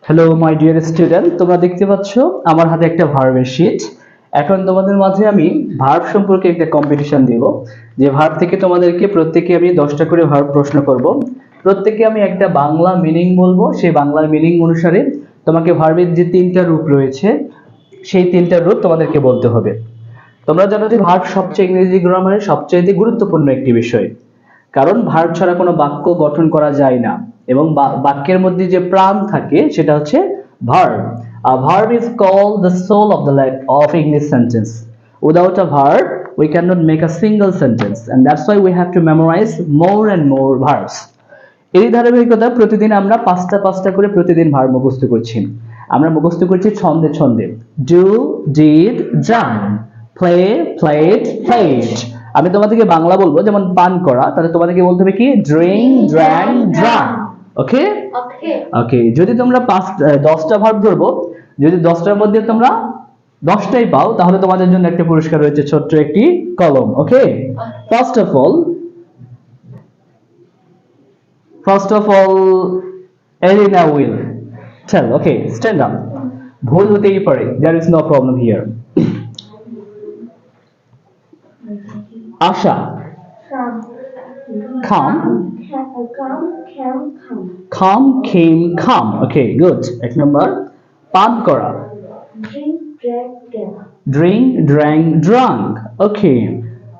Hello my dear student, তোমরা দেখতে পাচ্ছ আমার হাতে একটা ভার্বের শীট। এখন তোমাদের মাঝে আমি ভার্ব সম্পর্কে একটা কম্পিটিশন দিব, যে ভার্ব থেকে তোমাদেরকে প্রত্যেককে আমি 10টা করে ভার্ব প্রশ্ন করব। প্রত্যেককে আমি একটা বাংলা মিনিং বলবো, সেই বাংলার মিনিং অনুসারে তোমাকে ভার্বের যে 3টা রূপ রয়েছে সেই 3টা রূপ তোমাদেরকে বলতে হবে। তোমরা জানো যে ভার্ব সবচেয়ে ইংরেজি গ্রামারের সবচেয়ে গুরুত্বপূর্ণ একটি বিষয়, কারণ ভার্ব ছাড়া কোনো বাক্য গঠন করা যায় না, এবং বাক্যের মধ্যে যে প্রাণ থাকে সেটা হচ্ছে verb. A verb is called the soul of English sentence. Without a verb, we cannot make a single sentence, and that's why we have to memorize more and more verbs. এই ধারাবাহিকতা প্রতিদিন আমরা পাঁচটা করে প্রতিদিন ভার্ব মুখস্থ করছি। আমরা মুখস্থ করছি ছন্দে ছন্দে। Do, did, done, play, played, played. আমি তোমাদেরকে বাংলা বলবো, যেমন পান করা, তাহলে তোমাদেরকে বলতে হবে কি ড্রিঙ্ক, ড্রাঙ্ক, ড্রাঙ্ক। ওকে ওকে। যদি তোমরা 10টা ভার্ব ধরবো, যদি 10টার মধ্যে তোমরা 10টাই পাও, তাহলে তোমাদের জন্য একটা পুরস্কার রয়েছে, ছোট্ট একটি কলম। ওকে, First of all, Elena will tell. Okay, stand up. ভুল হতেই পারে, there is no problem here. Asha, come. Come, came, come. Okay, good. এক number. পান করা. Drink, drank, drunk. Okay.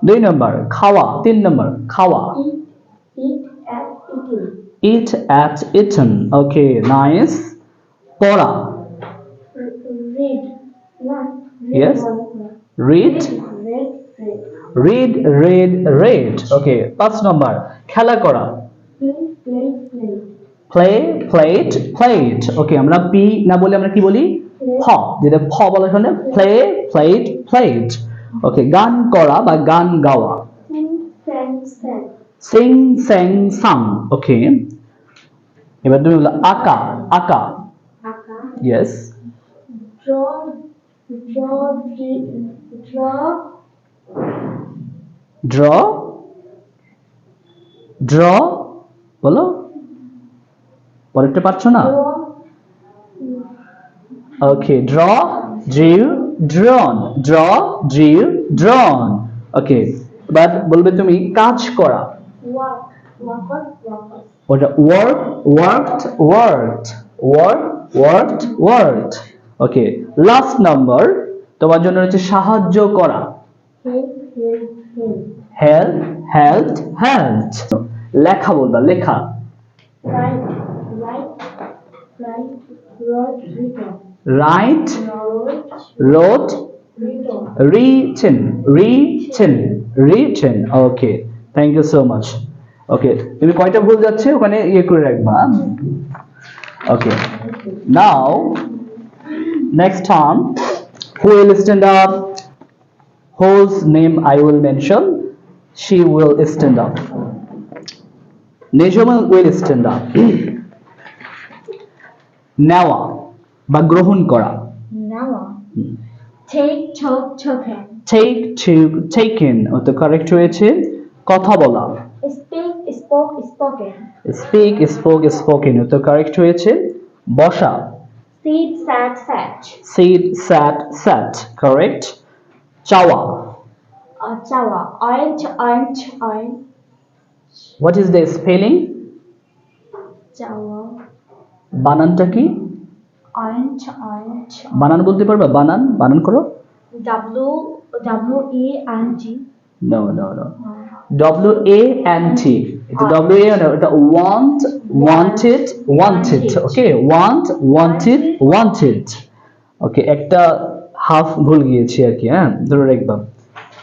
2 number. খাওয়া. 3 number. খাওয়া. Eat at eaten. Okay, nice. পড়া. Yes. Read. Read. Okay, 5 number. খেলা করা. Played. Okay, আমরা P না বলে আমরা কি বলি? ফ। যেটা ফ বলার জন্য played. Okay, গান করা বা গান গাওয়া. Sing, sang, sung. Okay. এবার তুমি বলো আঁকা. Yes. Draw. বলো, পরেরটা পারছো না? Okay, drew, drawn. Okay, এবার বলবে তুমি কাজ করা। ওটা worked. Okay, last number তোমার জন্য হচ্ছে সাহায্য করা। helped. লেখা বলবা, লেখা। write, wrote, written. Okay, thank you so much. Okay, তুমি কয়টা ভুল যাচ্ছে ওখানে ইয়ে করে রাখবা। Okay, now next time who will stand up, whose name I will mention, she will stand up. Nejoma will stand up. নেওয়া বা গ্রহণ করা। taken. তো কারেক্ট হয়েছে। কথা বলা। spoke, spoken. তো কারেক্ট হয়েছে। বসা। sat. Correct. চাওয়া। What is the spelling? বানানটা কি? বানান বলতে পারবা? বানান করো। WANT. No. WANT. এটা WA না, এটা wanted. Okay, wanted. Okay, একটা হাফ ভুল গিয়েছি আর কি, হ্যাঁ, ধরে রাখবা।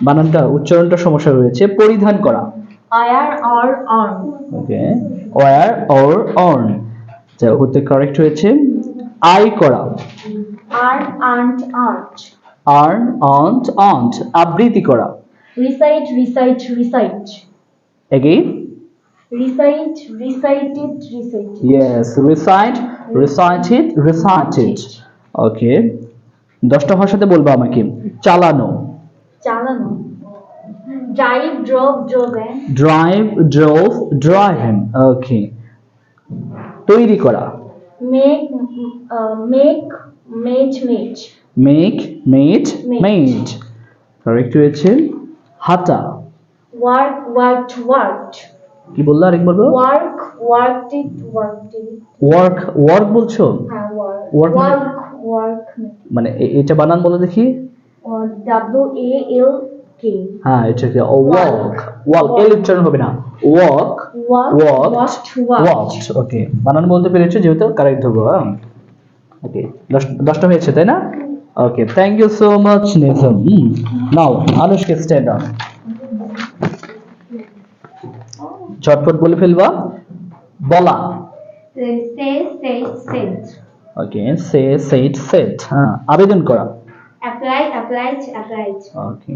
বানানটা উচ্চারণটা সমস্যা রয়েছে। পরিধান করা। wear or on. Okay, wear or on. যা হতে কারেক্ট হয়েছে। আয় করা। earn, aunt. আবৃত্তি করা। recite. Again. recited. Yes, recited. Okay, 10টা ভাষাতে বলবা আমাকে। চালানো। drive, drove, driven. Okay, তৈরি করা। make, make, made, made. Make made Made. Made correct হয়েছে। হাঁটা Work, worked, worked. কি বললো আরেক বলবো? Work, worked it, worked it. Work work বলছো? Work, Work মানে- work, work. মানে এটা বানান বলো দেখি। WALK. হ্যাঁ এটা কি ওয়ার্ক ওয়ার্ক এল উচ্চারণ হবে না, work Work, Walked. washed, worked. Worked. Okay বানান বলতে পেরেছো যেহেতু কারেক্ট ধরবো। ওকে 10টা হয়েছে তাই না? Okay thank you so much Nizam. Now আনুশকে স্ট্যান্ড আপ, ঝটপট বলে ফেলবা। বলা Say, said. Okay say said said. হ্যাঁ আবেদন করা Apply, applied, applied. ওকে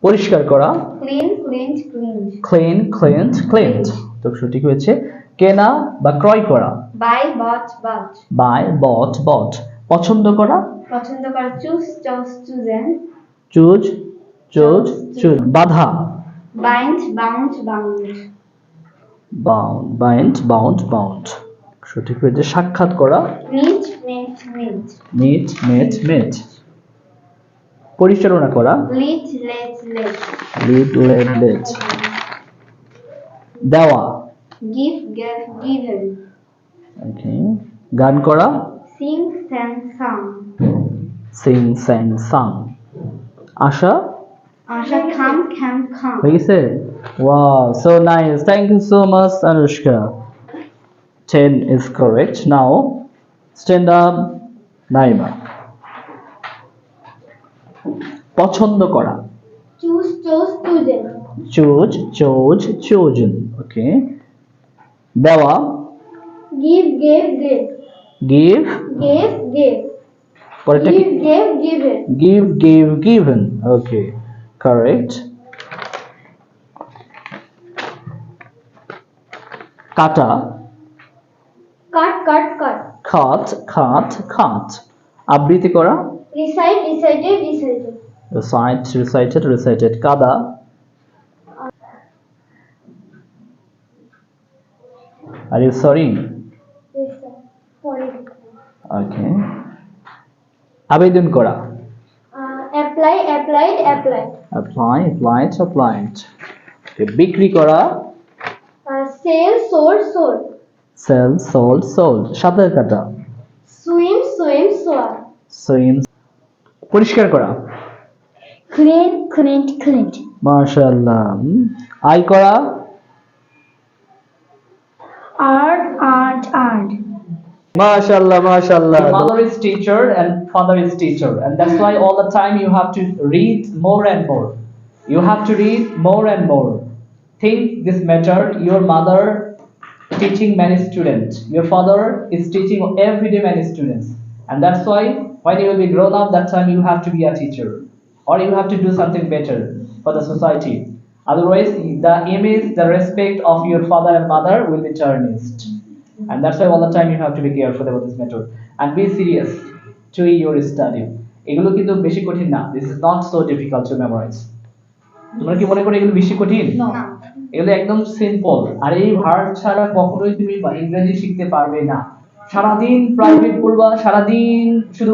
পরিষ্কার করা Clean, cleaned, cleaned. Clean cleaned cleaned. তো সঠিক হয়েছে। কেনা বা ক্রয় করা Buy, bought, bought. Buy bought bought. পছন্দ করা পছন্দ করা choose, chose, chosen. Choose choose choose. বাধা Bind, bound, bound. Bound bind bound bound. সঠিক হয়েছে। সাক্ষাৎ করা Meet, meet, meet. Meet met met. পরিচালনা করা Lead, let, let. Lead led led. দেওয়া Give, gave, given. ওকে গান করা Sing, sang, sung. সিং স্যাং সাং। আশা Asha, come, come. হয়ে গেছে। Wow so nice, thank you so much Anushka. 10 is correct. Now stand up Naima. পছন্দ করা Choose, chose, chosen. Choose chose chosen. Okay দেওয়া Give, gave, gave. Give Gave, gave. পরেরটা কি? Give, gave, given. Give give given. Okay correct. কাটা Cut, cut, cut. খাত খাত খাত। আবৃত্তি করা Recite, recited, recited. Recite recited recited. কাদা are you sorry. Recite. Sorry. Okay আবেদন করা Apply, applied, applied. Apply applied applied. বিক্রি করা Sell, sold, sold. Sell sold sold. সাঁতার কাটা Swim, swim, swam. সুইম। পরিষ্কার করা Clean, cleaned, cleaned. মাশাআল্লাহ। আয় করা Art, art, art. MashaAllah, MashaAllah. Your mother is teacher and father is teacher, and that's why all the time you have to read more and more. You have to read more and more. Think this matter. Your mother teaching many students. Your father is teaching everyday many students, and that's why when you will be grown up, that time you have to be a teacher, or you have to do something better for the society. Otherwise, the image, the respect of your father and mother will be tarnished. And that's why all the time you have to be careful about this matter and be serious to your study. এগুলো কিন্তু বেশি কঠিন না। This is not so difficult to memorize. তোমরা কি মনে করো এগুলো বেশি কঠিন? No. এগুলো একদম সিম্পল। আর এই ভার্ব ছাড়া কখনোই তুমি ইংরেজি শিখতে পারবে না। সারাদিন প্রাইভেট পড়বা, সারাদিন শুধু